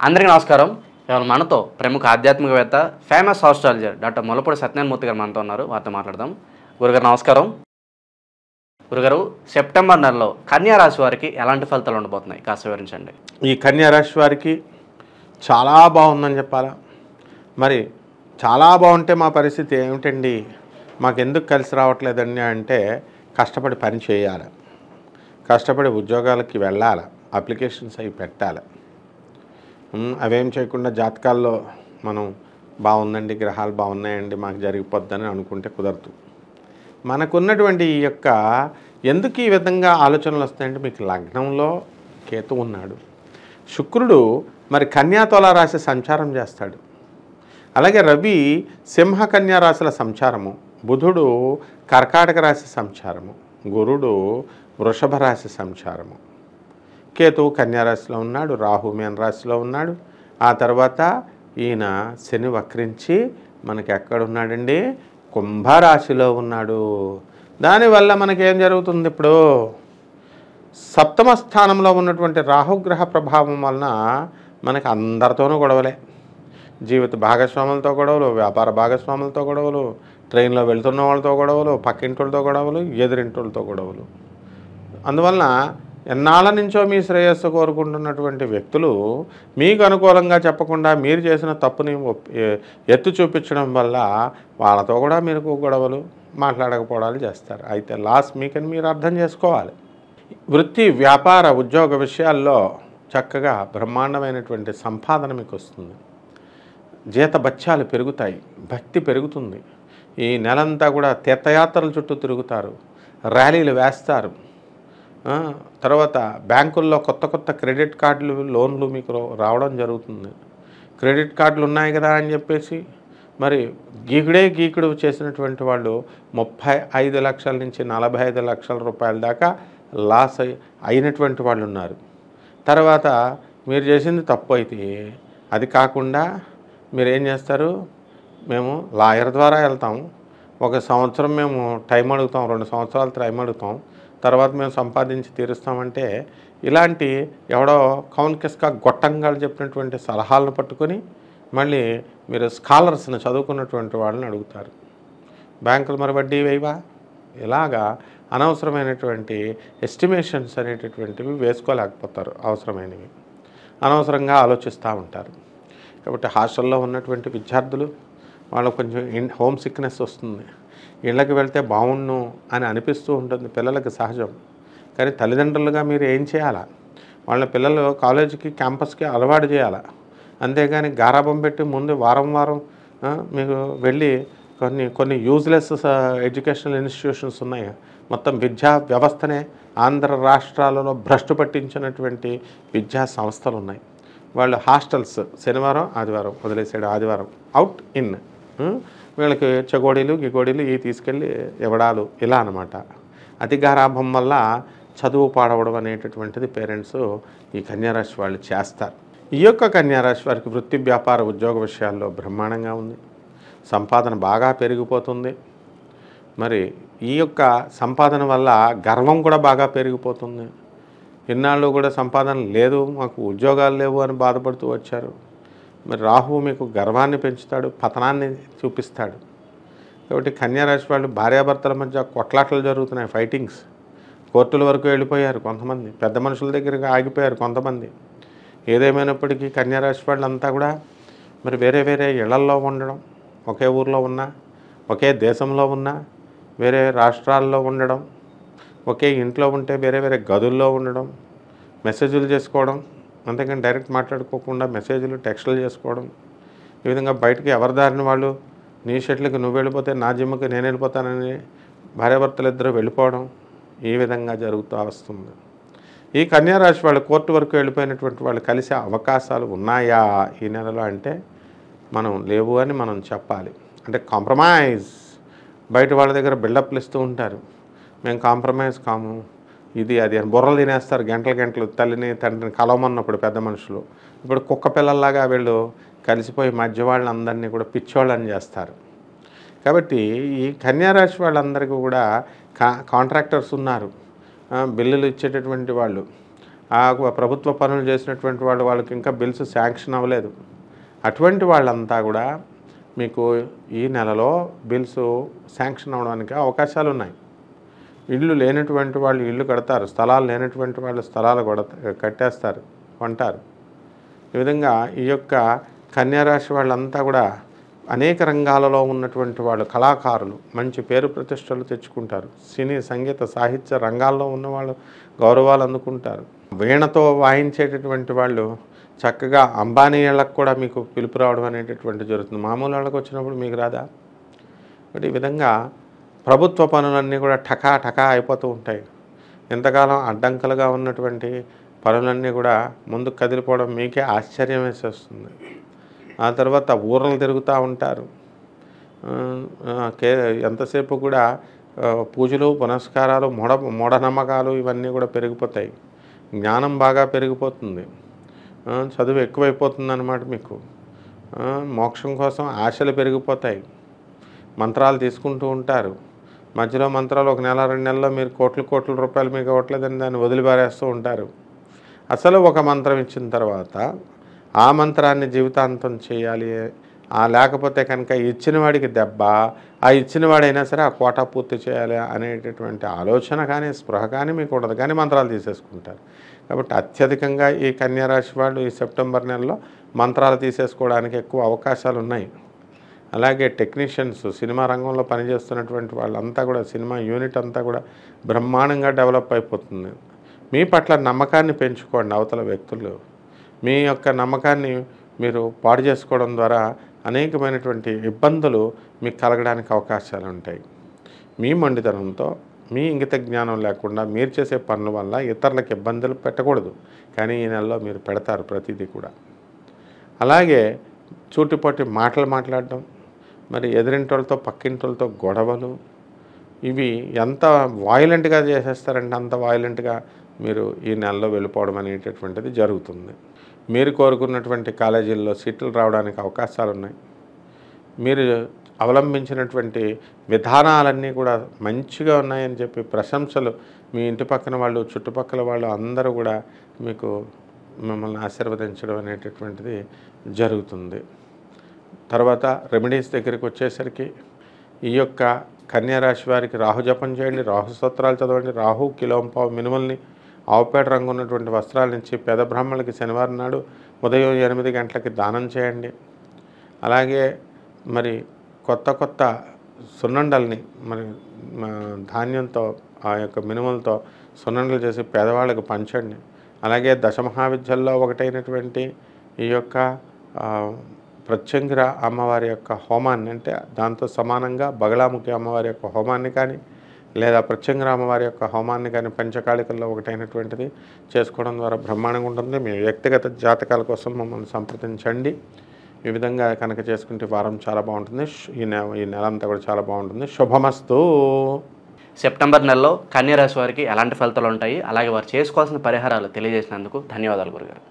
అందరికీ నమస్కారం. ఇవాళ మనతో ప్రముఖ ఆధ్యాత్మికవేత్త, famous astrologer doctor Mullapudi Satyanarayana Murthy గారు మనతో ఉన్నారు. వారితో మాట్లాడదాం. గురుగారు నమస్కారం. గురుగారు, సెప్టెంబర్ నెలలో కన్యా రాశి వారికి ఎలాంటి ఫలితాలు ఉండబోతున్నాయి కాస్త వివరించండి. ఈ కన్యా రాశి వారికి చాలా బాగుందని చెప్పాలా. మరి చాలా బాగుంటే మా పరిస్థితి ఏమిటండి, మాకెందుకు కలిసి రావట్లేదండి అంటే, కష్టపడి పని చేయాలి, కష్టపడి ఉద్యోగాలకి వెళ్ళాలి, అప్లికేషన్స్ అవి పెట్టాలి. అవేం చేయకుండా జాతకాల్లో మనం బాగుందండి, గ్రహాలు బాగున్నాయండి, మాకు జరిగిపోద్దని అనుకుంటే కుదరదు. మనకున్నటువంటి ఈ యొక్క ఎందుకు ఈ విధంగా ఆలోచనలు వస్తాయంటే, మీకు లగ్నంలో కేతు ఉన్నాడు, శుక్రుడు మరి కన్యా తుల రాశి సంచారం చేస్తాడు, అలాగే రవి సింహ కన్యా రాశుల సంచారము, బుధుడు కర్కాటక రాశి సంచారము, గురుడు వృషభ రాశి సంచారము, కేతువు కన్యారాశిలో ఉన్నాడు, రాహు మీన రాశిలో ఉన్నాడు. ఆ తర్వాత ఈయన శని వక్రించి మనకి ఎక్కడున్నాడండి, కుంభరాశిలో ఉన్నాడు. దానివల్ల మనకేం జరుగుతుంది, ఇప్పుడు సప్తమ స్థానంలో ఉన్నటువంటి రాహుగ్రహ ప్రభావం వలన మనకి అందరితోనూ గొడవలే. జీవిత భాగస్వాములతో గొడవలు, వ్యాపార భాగస్వాములతో గొడవలు, ట్రైన్లో వెళ్తున్న వాళ్ళతో గొడవలు, పక్కింటోళ్ళతో గొడవలు, ఎదురింటోళ్ళతో గొడవలు. అందువలన ఎన్నాళ్ళ నుంచో మీ శ్రేయస్సు కోరుకుంటున్నటువంటి వ్యక్తులు మీకు అనుకూలంగా చెప్పకుండా మీరు చేసిన తప్పుని ఎత్తు చూపించడం వల్ల వాళ్ళతో కూడా మీరు గొడవలు, మాట్లాడకపోవడాలు చేస్తారు. అయితే లాస్ మీకని మీరు అర్థం చేసుకోవాలి. వృత్తి, వ్యాపార, ఉద్యోగ విషయాల్లో చక్కగా బ్రహ్మాండమైనటువంటి సంపాదన మీకు వస్తుంది. జీతభత్యాలు పెరుగుతాయి, భక్తి పెరుగుతుంది. ఈ నెలంతా కూడా తీర్థయాత్రల చుట్టూ తిరుగుతారు, ర్యాలీలు వేస్తారు. తర్వాత బ్యాంకుల్లో కొత్త కొత్త క్రెడిట్ కార్డులు, లోన్లు మీకు రావడం జరుగుతుంది. క్రెడిట్ కార్డులు ఉన్నాయి కదా అని చెప్పేసి మరి గీకుడు చేసినటువంటి వాళ్ళు 35 లక్షల నుంచి 45 లక్షల రూపాయల దాకా లాస్ అయినటువంటి వాళ్ళు ఉన్నారు. తర్వాత మీరు చేసింది తప్పు అయితే అది కాకుండా మీరు ఏం చేస్తారు, మేము లాయర్ ద్వారా వెళ్తాం, 1 సంవత్సరం మేము టైం అడుగుతాం, 2 సంవత్సరాలు టైం అడుగుతాం, తర్వాత మేము సంపాదించి తీరుస్తామంటే, ఇలాంటి ఎవడో కౌన్కిస్కా గొట్టంగాలు చెప్పినటువంటి సలహాలను పట్టుకొని మళ్ళీ మీరు స్కాలర్స్ని చదువుకున్నటువంటి వాళ్ళని అడుగుతారు. బ్యాంకులు మరి వడ్డీ వేయవా? ఇలాగా అనవసరమైనటువంటి ఎస్టిమేషన్స్ అనేటటువంటివి వేసుకోలేకపోతారు. అవసరమైనవి అనవసరంగా ఆలోచిస్తూ ఉంటారు. కాబట్టి హాస్టల్లో ఉన్నటువంటి విద్యార్థులు వాళ్ళకు కొంచెం హోమ్ సిక్నెస్ వస్తుంది, ఇళ్ళకి వెళ్తే బాగుండు అని అనిపిస్తూ ఉంటుంది, పిల్లలకి సహజం. కానీ తల్లిదండ్రులుగా మీరు ఏం చేయాలా, వాళ్ళ పిల్లలు కాలేజీకి, క్యాంపస్కి అలవాటు చేయాలా. అంతేగాని గారాబం పెట్టి ముందు వారం మీకు వెళ్ళి కొన్ని యూజ్లెస్ ఎడ్యుకేషనల్ ఇన్స్టిట్యూషన్స్ ఉన్నాయి. మొత్తం విద్యా వ్యవస్థనే ఆంధ్ర రాష్ట్రాలలో భ్రష్టు పట్టించినటువంటి విద్యా సంస్థలు ఉన్నాయి. వాళ్ళు హాస్టల్స్ శనివారం ఆదివారం వదిలేసాడు, ఆదివారం అవుట్ ఇన్, వీళ్ళకి చెగోడీలు గిగోడీలు ఇవి తీసుకెళ్ళి ఇవ్వడాలు, ఇలా అనమాట. అతి గారాభం వల్ల చదువు పాడవడం అనేటటువంటిది పేరెంట్స్ ఈ కన్యారాశి వాళ్ళు చేస్తారు. ఈ యొక్క కన్యారాశి వారికి వృత్తి, వ్యాపార, ఉద్యోగ విషయాల్లో బ్రహ్మాండంగా ఉంది. సంపాదన బాగా పెరిగిపోతుంది. మరి ఈ యొక్క సంపాదన వల్ల గర్వం కూడా బాగా పెరిగిపోతుంది. ఇన్నాళ్ళు కూడా సంపాదన లేదు, మాకు ఉద్యోగాలు లేవు అని బాధపడుతూ వచ్చారు. మరి రాహువు మీకు గర్వాన్ని పెంచుతాడు, పతనాన్ని చూపిస్తాడు. కాబట్టి కన్యారాశి వాళ్ళు భార్యాభర్తల మధ్య కొట్లాటలు జరుగుతున్నాయి, ఫైటింగ్స్, కోర్టుల వరకు వెళ్ళిపోయారు కొంతమంది, పెద్ద మనుషుల దగ్గరికి ఆగిపోయారు కొంతమంది. ఏదేమైనప్పటికీ కన్యారాశి వాళ్ళంతా కూడా మరి వేరే వేరే ఇళ్లల్లో ఉండడం, ఒకే ఊర్లో ఉన్నా, ఒకే దేశంలో ఉన్నా, వేరే రాష్ట్రాల్లో ఉండడం, ఒకే ఇంట్లో ఉంటే వేరే వేరే గదుల్లో ఉండడం, మెసేజ్లు చేసుకోవడం, అంతేకాని డైరెక్ట్ మాట్లాడుకోకుండా మెసేజ్లు, టెక్స్టులు చేసుకోవడం. ఈ విధంగా బయటకి ఎవరి దారిని వాళ్ళు, నీ షెట్లకి నువ్వు వెళ్ళిపోతే నా జిమ్కి నేను వెళ్ళిపోతానని భార్యాభర్తలు ఇద్దరు వెళ్ళిపోవడం, ఈ విధంగా జరుగుతూ వస్తుంది. ఈ కన్యారాశి వాళ్ళు కోర్టు వరకు వెళ్ళిపోయినటువంటి వాళ్ళు కలిసే అవకాశాలు ఉన్నాయా ఈ నెలలో అంటే మనం లేవు అని మనం చెప్పాలి. అంటే కాంప్రమైజ్, బయట వాళ్ళ దగ్గర బిల్డప్లు ఇస్తూ ఉంటారు, మేము కాంప్రమైజ్ కాము, ఇది అది అని బుర్రలు తినేస్తారు గంటలు. తల్లిని తండ్రిని కలవమన్నప్పుడు పెద్ద మనుషులు ఇప్పుడు కుక్క పిల్లల్లాగా వీళ్ళు కలిసిపోయి మధ్య వాళ్ళందరినీ కూడా పిచ్చోళ్ళని చేస్తారు. కాబట్టి ఈ కన్యారాశి వాళ్ళందరికీ కూడా కాంట్రాక్టర్స్ ఉన్నారు, బిల్లులు ఇచ్చేటటువంటి వాళ్ళు, ఆ ప్రభుత్వ పనులు చేసినటువంటి వాళ్ళకి ఇంకా బిల్స్ శాంక్షన్ అవ్వలేదు. అటువంటి వాళ్ళంతా కూడా మీకు ఈ నెలలో బిల్స్ శాంక్షన్ అవ్వడానికి అవకాశాలు ఉన్నాయి. ఇళ్ళు లేనటువంటి వాళ్ళు ఇళ్ళు కడతారు, స్థలాలు లేనటువంటి వాళ్ళు స్థలాలు కట్టేస్తారు, కొంటారు. ఈ విధంగా ఈ యొక్క కన్యారాశి వాళ్ళంతా కూడా అనేక రంగాలలో ఉన్నటువంటి వాళ్ళు, కళాకారులు మంచి పేరు ప్రతిష్టలు తెచ్చుకుంటారు. సినీ సంగీత సాహిత్య రంగాల్లో ఉన్నవాళ్ళు గౌరవాలు అందుకుంటారు. వీణతో వాయించేటటువంటి వాళ్ళు చక్కగా అంబానీ వాళ్ళకు కూడా మీకు పిలుపు రావడం అనేటటువంటి జరుగుతుంది. మామూలు వాళ్ళకి వచ్చినప్పుడు మీకు రాదా? కాబట్టి ఈ విధంగా ప్రభుత్వ పనులన్నీ కూడా టకా టకా అయిపోతూ ఉంటాయి. ఇంతకాలం అడ్డంకులుగా ఉన్నటువంటి పనులన్నీ కూడా ముందుకు కదిలిపోవడం మీకే ఆశ్చర్యం వేసేస్తుంది. ఆ తర్వాత ఊరలు తిరుగుతూ ఉంటారు. ఎంతసేపు కూడా పూజలు పునస్కారాలు మూఢనమ్మకాలు ఇవన్నీ కూడా పెరిగిపోతాయి. జ్ఞానం బాగా పెరిగిపోతుంది, చదువు ఎక్కువైపోతుంది అన్నమాట. మీకు మోక్షం కోసం ఆశలు పెరిగిపోతాయి. మంత్రాలు తీసుకుంటూ ఉంటారు. మధ్యలో మంత్రాలు ఒక నెల 2 నెలల్లో మీరు కోట్ల రూపాయలు మీకు ఇవ్వట్లేదని దాన్ని వదిలిపారేస్తూ ఉంటారు. అసలు ఒక మంత్రం ఇచ్చిన తర్వాత ఆ మంత్రాన్ని జీవితాంతం చేయాలి, లేకపోతే కనుక ఇచ్చిన వాడికి దెబ్బ, ఆ ఇచ్చిన వాడైనా సరే ఆ కోటా పూర్తి చేయాలి అనేటటువంటి ఆలోచన కానీ స్పృహ కానీ మీకు ఉండదు, కానీ మంత్రాలు తీసేసుకుంటారు. కాబట్టి అత్యధికంగా ఈ కన్యారాశి వాళ్ళు ఈ సెప్టెంబర్ నెలలో మంత్రాలు తీసేసుకోవడానికి ఎక్కువ అవకాశాలు ఉన్నాయి. అలాగే టెక్నీషియన్స్, సినిమా రంగంలో పనిచేస్తున్నటువంటి వాళ్ళంతా కూడా, సినిమా యూనిట్ అంతా కూడా బ్రహ్మాండంగా డెవలప్ అయిపోతుంది. మీ పట్ల నమ్మకాన్ని పెంచుకోండి. అవతల వ్యక్తులు మీ యొక్క నమ్మకాన్ని మీరు పాడు చేసుకోవడం ద్వారా అనేకమైనటువంటి ఇబ్బందులు మీకు కలగడానికి అవకాశాలు ఉంటాయి. మీ మొండితనంతో, మీ ఇంగిత జ్ఞానం లేకుండా మీరు చేసే పనుల వల్ల ఇతరులకు ఇబ్బందులు పెట్టకూడదు, కానీ ఈ నెలలో మీరు పెడతారు ప్రతిదీ కూడా. అలాగే చూటిపోటి మాటలు మాట్లాడడం, మరి ఎదురింటోళ్ళతో పక్కింటోళ్ళతో గొడవలు, ఇవి ఎంత వాయిలెంట్గా చేసేస్తారంటే అంత వాయిలెంట్గా మీరు ఈ నెలలో వెళ్ళిపోవడం అనేటటువంటిది జరుగుతుంది. మీరు కోరుకున్నటువంటి కాలేజీల్లో సీట్లు రావడానికి అవకాశాలు ఉన్నాయి. మీరు అవలంబించినటువంటి విధానాలన్నీ కూడా మంచిగా ఉన్నాయని చెప్పి ప్రశంసలు మీ ఇంటి పక్కన వాళ్ళు, చుట్టుపక్కల వాళ్ళు అందరూ కూడా మీకు మిమ్మల్ని ఆశీర్వదించడం అనేటటువంటిది జరుగుతుంది. తర్వాత రెమెడీస్ దగ్గరికి వచ్చేసరికి ఈ యొక్క కన్యారాశి వారికి రాహు జపం చేయండి, రాహు స్తోత్రాలు చదవండి. రాహు కిలోంపావు మినుముల్ని ఆవుపేట రంగు ఉన్నటువంటి వస్త్రాల నుంచి పేద బ్రాహ్మణులకి శనివారం నాడు ఉదయం 8 గంటలకి దానం చేయండి. అలాగే మరి కొత్త సున్నుండల్ని మరి ధాన్యంతో, ఆ యొక్క మినుములతో సున్నుండలు చేసి పేదవాళ్ళకి పంచండి. అలాగే దశమహావిద్యల్లో ఒకటైనటువంటి ఈ యొక్క ప్రత్యంగిర అమ్మవారి యొక్క హోమాన్ని, అంటే దాంతో సమానంగా బగలాముఖి అమ్మవారి యొక్క హోమాన్ని కానీ, లేదా ప్రత్యంగిర అమ్మవారి యొక్క హోమాన్ని కానీ పంచకాళికల్లో ఒకటైనటువంటిది చేసుకోవడం ద్వారా బ్రహ్మాండంగా ఉంటుంది. మీ వ్యక్తిగత జాతకాల కోసం మమ్మల్ని సంప్రదించండి. ఈ విధంగా కనుక చేసుకుంటే వారం చాలా బాగుంటుంది. ఈ నెల అంతా కూడా చాలా బాగుంటుంది. శుభమస్తు. సెప్టెంబర్ నెలలో కన్యారాశి వారికి ఎలాంటి ఫలితాలు ఉంటాయి, అలాగే వారు చేసుకోవాల్సిన పరిహారాలు తెలియజేసినందుకు ధన్యవాదాలు గురుగారు.